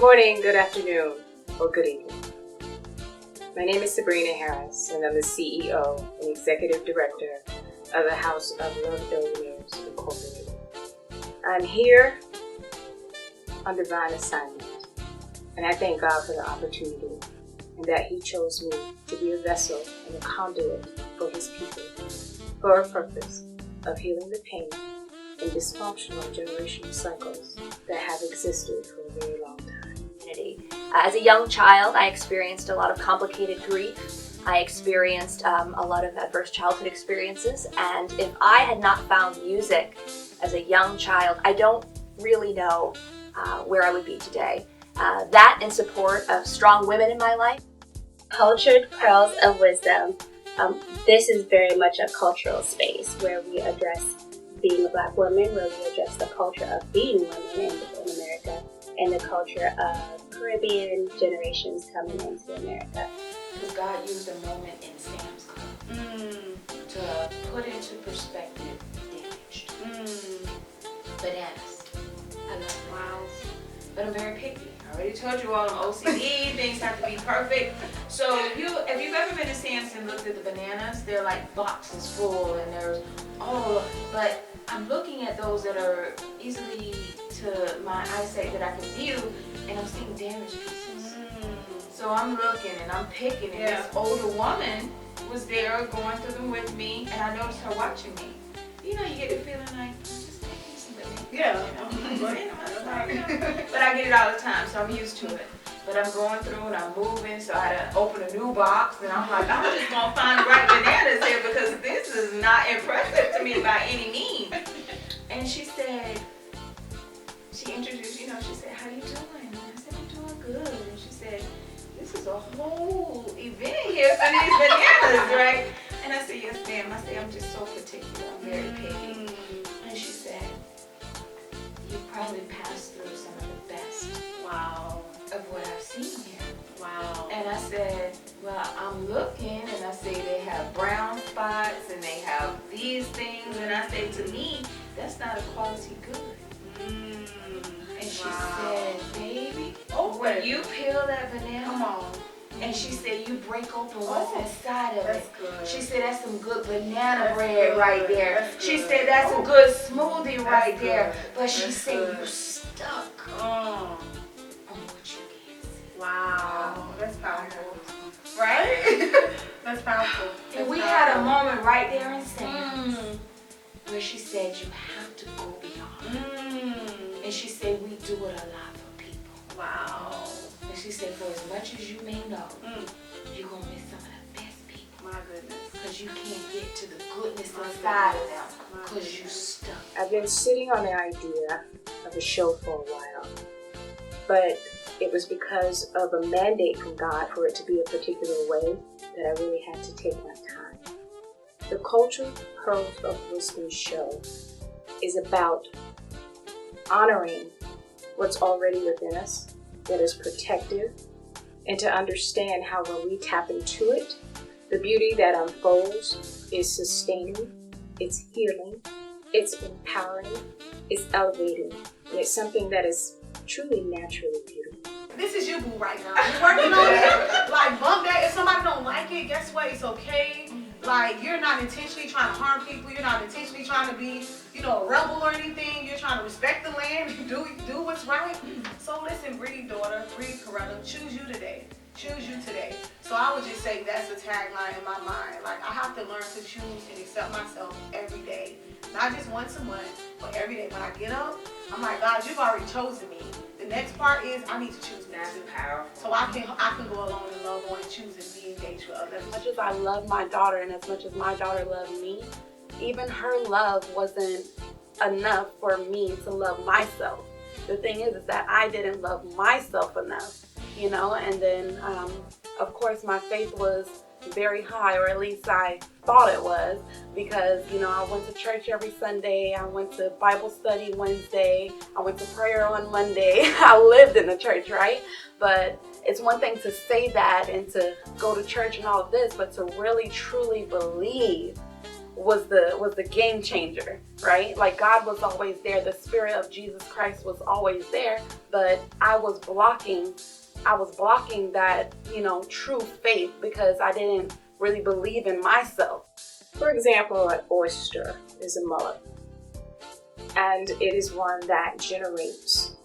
Good morning, good afternoon, or good evening. My name is Sabrina Harris, and I'm the CEO and Executive Director of the House of Love Billionaires Incorporated. I'm here on divine assignment, and I thank God for the opportunity and that He chose me to be a vessel and a conduit for His people for a purpose of healing the pain and dysfunctional generational cycles that have existed for a very long time. As a young child, I experienced a lot of complicated grief. I experienced a lot of adverse childhood experiences, and if I had not found music as a young child, I don't really know where I would be today. That in support of strong women in my life. Cultured Pearls of Wisdom. This is very much a cultural space where we address being a Black woman, where we address the culture of being women in America, and the culture of Caribbean generations coming into America. Because God used a moment in Sam's Club to put into perspective damage. Bananas. I love flowers, but I'm very picky. I already told you all I'm OCD, things have to be perfect. So if you've ever been to Sam's and looked at the bananas, they're like boxes full and there's but I'm looking at those that are easily to my eyesight that I can view, and I'm seeing damaged pieces. So I'm looking and I'm picking, and this older woman was there going through them with me, and I noticed her watching me. You know, you get the feeling like, I'm just taking some bananas. But I get it all the time, so I'm used to it. But I'm going through and I'm moving, so I had to open a new box, and I'm like, I'm just gonna find the right bananas here because this is not impressive to me by any means. And she said, she introduced, she said, how you doing? And I said, I'm doing good. And she said, this is a whole event here for these bananas, right? And I said, yes, ma'am. I said, I'm just so particular. I'm very picky. And she said, you probably passed through some of the best of what I've seen here. Wow. And I said, well, I'm looking, and I say they have brown spots, and they have these things, and I say, to me, that's not a quality good. And she said, baby, when you peel that banana, come on. And she said, you break open what's inside of it. Good. She said, that's some good banana bread right there. She said, that's a good smoothie right there. But she said, you stuck on what you can't see. Wow. That's powerful. Right? That's powerful. And we had a moment right there in Sam's where she said, you have to go beyond. And she said, we do it a lot for people. Wow. And she said, for as much as you may know, you're going to miss some of the best people. My goodness. Because you can't get to the goodness inside of them because you stuck. I've been sitting on the idea of a show for a while, but it was because of a mandate from God for it to be a particular way that I really had to take my time. The Cultured Pearls of Wisdom show is about honoring what's already within us that is protective, and to understand how when we tap into it, the beauty that unfolds is sustaining, it's healing, it's empowering, it's elevating, and it's something that is truly naturally beautiful. This is you, boo, right now. You're working on it. Like, bump that. If somebody don't like it, guess what? It's okay. Like, you're not intentionally trying to harm people. You're not intentionally trying to be, a rebel or anything. You're trying to respect the land. Do what's right. So listen, breathe, daughter. Breathe, Coretta. Choose you today. Choose you today. So I would just say that's a tagline in my mind. Like, I have to learn to choose and accept myself every day. Not just once a month, but every day. When I get up, I'm like, God, you've already chosen me. The next part is I need to choose me. That's powerful. So I can go along and love on and choose and be engaged with others. As much as I love my daughter and as much as my daughter loved me, even her love wasn't enough for me to love myself. The thing is that I didn't love myself enough, and then of course my faith was very high, or at least I thought it was, because I went to church every Sunday, I went to Bible study Wednesday, I went to prayer on Monday. I lived in the church, right? But it's one thing to say that and to go to church and all of this, but to really truly believe was the game changer, right? Like God was always there. The Spirit of Jesus Christ was always there, but I was blocking that, true faith because I didn't really believe in myself. For example, an oyster is a mullet, and it is one that generates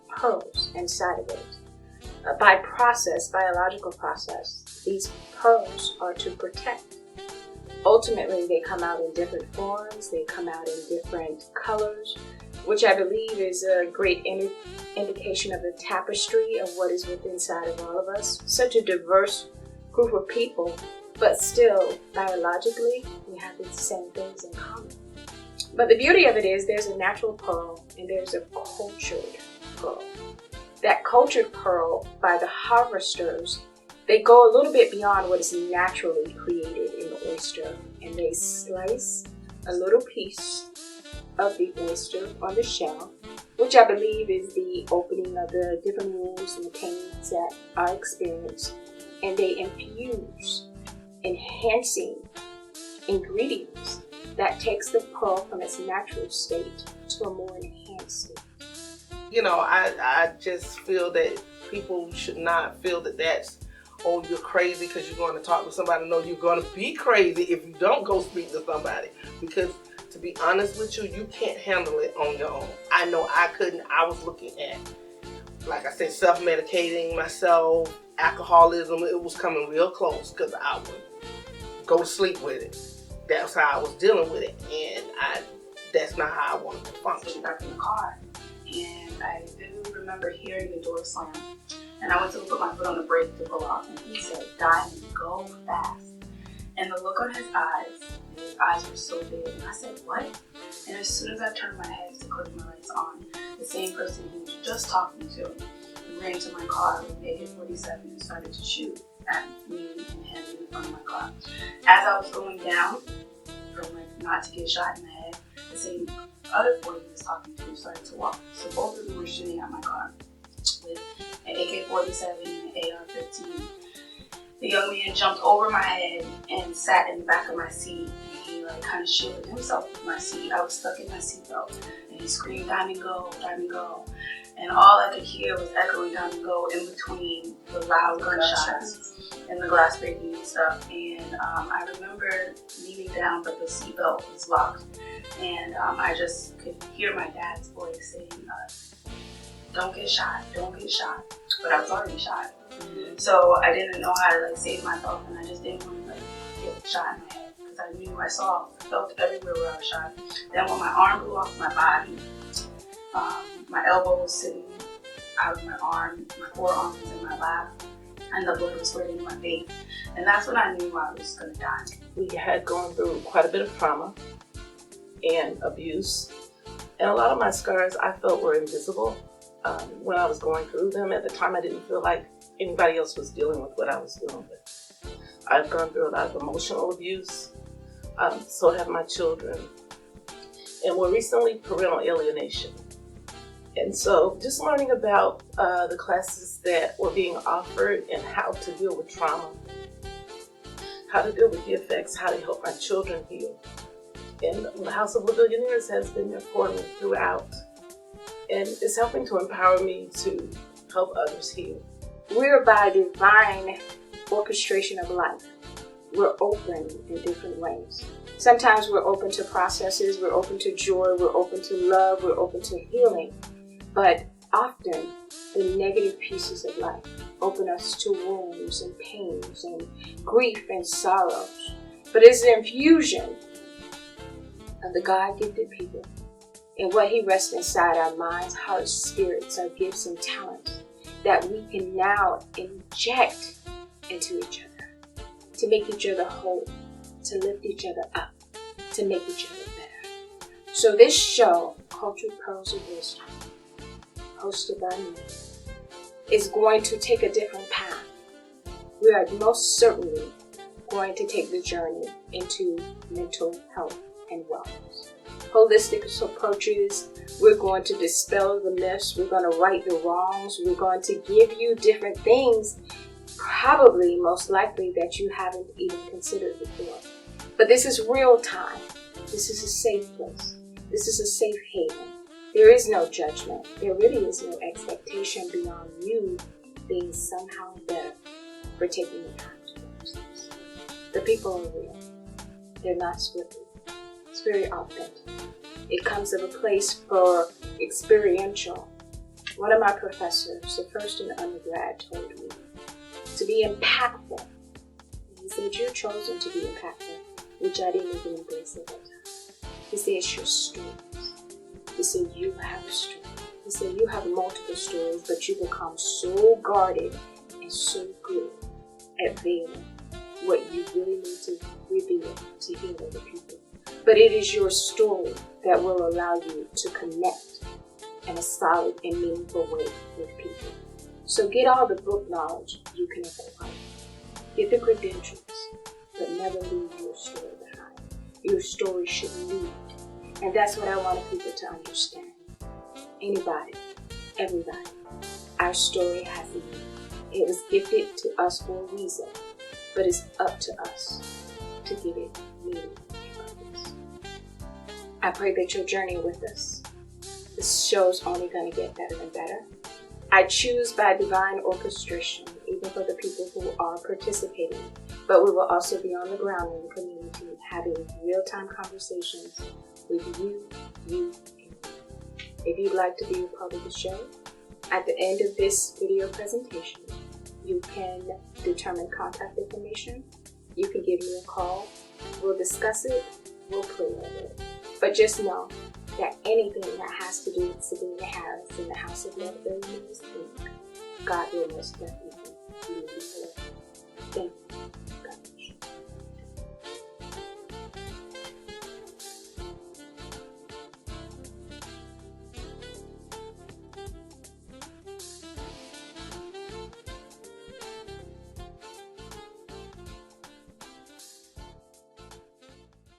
pearls inside of it. By biological process, these pearls are to protect. Ultimately, they come out in different forms, they come out in different colors, which I believe is a great indication of the tapestry of what is within inside of all of us. Such a diverse group of people, but still, biologically, we have these same things in common. But the beauty of it is there's a natural pearl and there's a cultured pearl. That cultured pearl, by the harvesters, they go a little bit beyond what is naturally created in the oyster, and they slice a little piece of the oyster on the shell, which I believe is the opening of the different wounds and the pains that are experienced, and they infuse enhancing ingredients that takes the pearl from its natural state to a more enhanced state. I just feel that people should not feel that that's, oh, you're crazy because you're going to talk to somebody. No, you're going to be crazy if you don't go speak to somebody. Because to be honest with you, you can't handle it on your own. I know I couldn't. I was looking at, like I said, self-medicating myself, alcoholism. It was coming real close because I would go to sleep with it. That's how I was dealing with it. And that's not how I wanted to function. Back in the car, and I vividly remember hearing the door slam. And I went to put my foot on the brake to pull off, and he said, "Diamond, go fast." And the look on his eyes were so big. And I said, "What?" And as soon as I turned my head to click my lights on, the same person he was just talking to ran to my car with AK-47 and started to shoot at me and him in front of my car. As I was going down, from not to get shot in the head, the same other boy he was talking to started to walk. So both of them were shooting at my car with an AK-47 and an AR-15. The young man jumped over my head and sat in the back of my seat, and he kind of shielded himself with my seat. I was stuck in my seatbelt, and he screamed, "Diamond, go, Diamond, go." And all I could hear was echoing "Diamond, go" in between the loud gunshots and the glass breaking and stuff. And I remember leaning down, but the seatbelt was locked, and I just could hear my dad's voice saying, "Don't get shot, don't get shot." But I was already shot. So I didn't know how to save myself, and I just didn't want to get shot in my head because I felt everywhere where I was shot. Then when my arm blew off my body, my elbow was sitting out of my arm, my forearm was in my lap, and the blood was squirting in my face. And that's when I knew I was going to die. We had gone through quite a bit of trauma and abuse, and a lot of my scars I felt were invisible. When I was going through them at the time, I didn't feel like anybody else was dealing with what I was dealing with. I've gone through a lot of emotional abuse, so have my children, and more recently, parental alienation. And so just learning about the classes that were being offered and how to deal with trauma, how to deal with the effects, how to help my children heal. And the House of LaBillionaires has been there for me throughout. And it's helping to empower me to help others heal. We're by divine orchestration of life. We're open in different ways. Sometimes we're open to processes, we're open to joy, we're open to love, we're open to healing. But often, the negative pieces of life open us to wounds and pains and grief and sorrows. But it's the infusion of the God-gifted people and what He rests inside our minds, hearts, spirits, our gifts and talents that we can now inject into each other to make each other whole, to lift each other up, to make each other better. So this show, Cultured Pearls of Wisdom, hosted by me, is going to take a different path. We are most certainly going to take the journey into mental health and wellness. Holistic approaches, we're going to dispel the myths, we're going to right the wrongs, we're going to give you different things, probably most likely that you haven't even considered before. But this is real time. This is a safe place. This is a safe haven. There is no judgment. There really is no expectation beyond you being somehow better for taking the time to themselves. The people are real. They're not scripted. It's very authentic. It comes of a place for experiential. One of my professors, the first in undergrad, told me to be impactful. He said, you're chosen to be impactful, which I didn't even embrace at that time. He said, it's your stories. He said, you have a story. He said, you have multiple stories, but you become so guarded and so good at veiling what you really need to reveal to heal other people. But it is your story that will allow you to connect in a solid and meaningful way with people. So get all the book knowledge you can acquire. Get the credentials, but never leave your story behind. Your story should lead. And that's what I want people to understand. Anybody, everybody, our story has a meaning. It was gifted to us for a reason, but it's up to us to give it meaning and purpose. I pray that you'll journey with us. This show's only going to get better and better. I choose by divine orchestration, even for the people who are participating, but we will also be on the ground in the community having real-time conversations with you, and you. If you'd like to be a part of the show, at the end of this video presentation, you can determine contact information. You can give me a call. We'll discuss it. We'll play with it. But just know that anything that has to do with Sabina Harris in the House of Love News, God will most definitely lead you. Thank you.